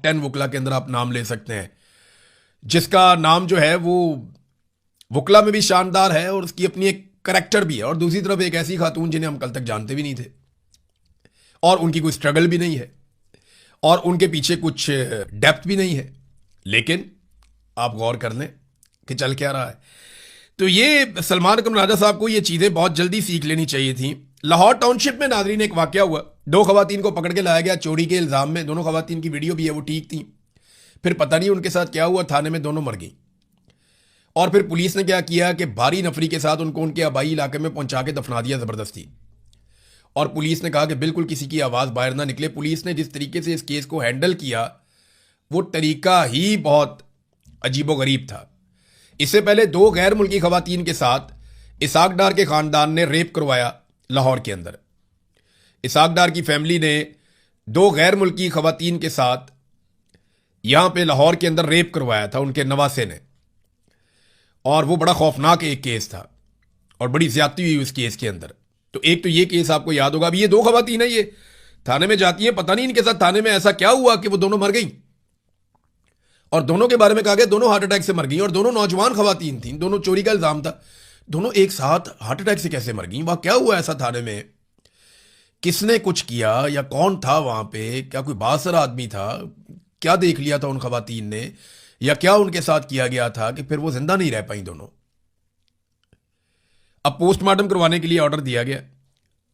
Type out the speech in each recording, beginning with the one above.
10 वकला के अंदर आप नाम ले सकते हैं, जिसका नाम जो है वो वकला में भी शानदार है और उसकी अपनी एक करेक्टर भी है, और दूसरी तरफ एक ऐसी खातून जिन्हें हम कल तक जानते भी नहीं थे और उनकी कोई स्ट्रगल भी नहीं है और उनके पीछे कुछ डेप्थ भी नहीं है। लेकिन आप गौर कर लें कि चल क्या रहा है। तो ये सलमान अकरम राजा साहब को ये चीज़ें बहुत जल्दी सीख लेनी चाहिए थी। लाहौर टाउनशिप में नादरीन एक वाकया हुआ, 2 खवातीन को पकड़ के लाया गया चोरी के इल्ज़ाम में। दोनों खवातीन की वीडियो भी है, वो ठीक थी। फिर पता नहीं उनके साथ क्या हुआ, थाने में दोनों मर गई। और फिर पुलिस ने क्या किया कि भारी नफरी के साथ उनको उनके आबाई इलाके में पहुंचा के दफना दिया ज़बरदस्ती। और पुलिस ने कहा कि बिल्कुल किसी की आवाज़ बाहर ना निकले। पुलिस ने जिस तरीके से इस केस को हैंडल किया वो तरीका ही बहुत अजीबोगरीब था। इससे पहले 2 गैर मुल्की खवातीन के साथ इसाक डार के ख़ानदान ने रेप करवाया लाहौर के अंदर। इसाक डार की फैमिली ने 2 गैर मुल्की खवातीन के साथ यहां पे लाहौर के अंदर रेप करवाया था उनके नवासे ने, और वो बड़ा खौफनाक एक केस था और बड़ी ज्यादती हुई उस केस के अंदर। तो एक तो ये केस आपको याद होगा। अभी ये 2 खवातीन है, ये थाने में जाती हैं, पता नहीं इनके साथ थाने में ऐसा क्या हुआ कि वो दोनों मर गई, और दोनों के बारे में कहा गया दोनों हार्ट अटैक से मर गई, और दोनों नौजवान खवातीन थी, दोनों चोरी का इल्जाम था, दोनों एक साथ हार्ट अटैक से कैसे मर गई। वहां क्या हुआ ऐसा थाने में, किसने कुछ किया या कौन था वहां पे, क्या कोई बासर आदमी था, क्या देख लिया था उन खवातीन ने, या क्या उनके साथ किया गया था कि फिर वो जिंदा नहीं रह पाई दोनों। अब पोस्टमार्टम करवाने के लिए ऑर्डर दिया गया।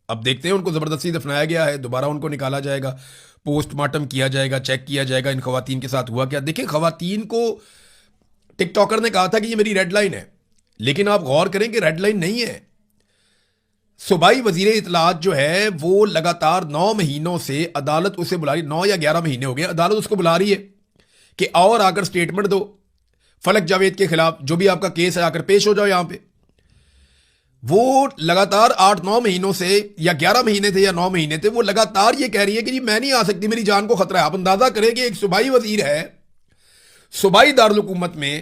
अब देखते हैं, उनको जबरदस्ती दफनाया गया है, दोबारा उनको निकाला जाएगा, पोस्टमार्टम किया जाएगा, चेक किया जाएगा इन खवातीन के साथ हुआ क्या। देखिए, खवातीन को टिकटॉकर ने कहा था कि ये मेरी रेड लाइन है, लेकिन आप गौर करें कि रेड लाइन नहीं है। सूबाई वजीर इतलात जो है वो लगातार 9 महीनों से अदालत उसे बुला रही, 9 या 11 महीने हो गए अदालत उसको बुला रही है कि और आकर स्टेटमेंट दो फलक जावेद के खिलाफ, जो भी आपका केस है आकर पेश हो जाओ यहां पे। वो लगातार 8-9 महीनों से, या 11 महीने थे या 9 महीने थे, वो लगातार ये कह रही है कि जी मैं नहीं आ सकती, मेरी जान को खतरा है। आप अंदाजा करें कि एक सूबाई वजीर है, सूबाई दारुल हुकूमत में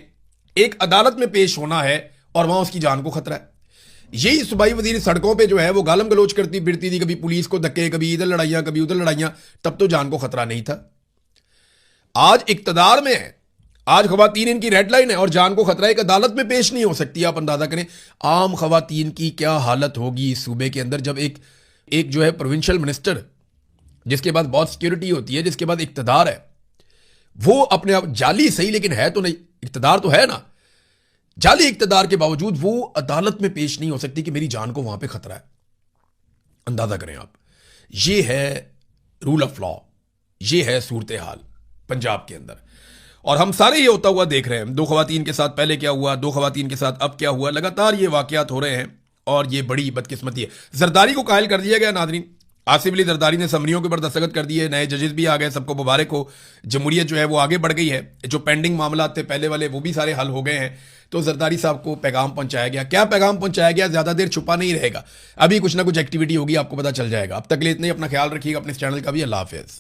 एक अदालत में पेश होना है और वहां उसकी जान को खतरा है। यही सूबाई वजीर सड़कों पे जो है वो गालम गलोच करती फिरती थी, कभी पुलिस को धक्के, कभी इधर लड़ाइयां, कभी उधर लड़ाइयां, तब तो जान को खतरा नहीं था। आज इक्तदार में है, आज खवातीन इनकी रेड लाइन है और जान को खतरा, एक अदालत में पेश नहीं हो सकती। आप अंदाजा करें आम खवातीन की क्या हालत होगी इस सूबे के अंदर, जब एक जो है प्रोविंशियल मिनिस्टर, जिसके बाद बहुत सिक्योरिटी होती है, जिसके बाद इक्तदार है, वो अपने आप जाली सही लेकिन है तो नहीं, इक्तदार तो है ना, जाली इक्तदार के बावजूद वो अदालत में पेश नहीं हो सकती कि मेरी जान को वहां पे खतरा है। अंदाजा करें आप, ये है रूल ऑफ लॉ, ये है सूरत हाल पंजाब के अंदर। और हम सारे ये होता हुआ देख रहे हैं। 2 खवातीन के साथ पहले क्या हुआ, 2 खवातीन के साथ अब क्या हुआ, लगातार ये वाकयात हो रहे हैं और ये बड़ी बदकिस्मती है। जरदारी को कायल कर दिया गया नादरीन, आसिफ अली जरदारी ने समरियों के ऊपर दस्तखत कर दिए, नए जजेस भी आ गए, सबको मुबारक हो। जमहूरियत जो है वो आगे बढ़ गई है, जो पेंडिंग मामला थे पहले वाले वो भी सारे हल हो गए हैं। तो जरदारी साहब को पैगाम पहुंचाया गया। क्या पैगाम पहुंचाया गया, ज्यादा देर छुपा नहीं रहेगा, अभी कुछ ना कुछ एक्टिविटी होगी, आपको पता चल जाएगा। अब तक के लिए इतना ही, अपना ख्याल रखिएगा, अपने चैनल का भी। अल्लाह हाफिज।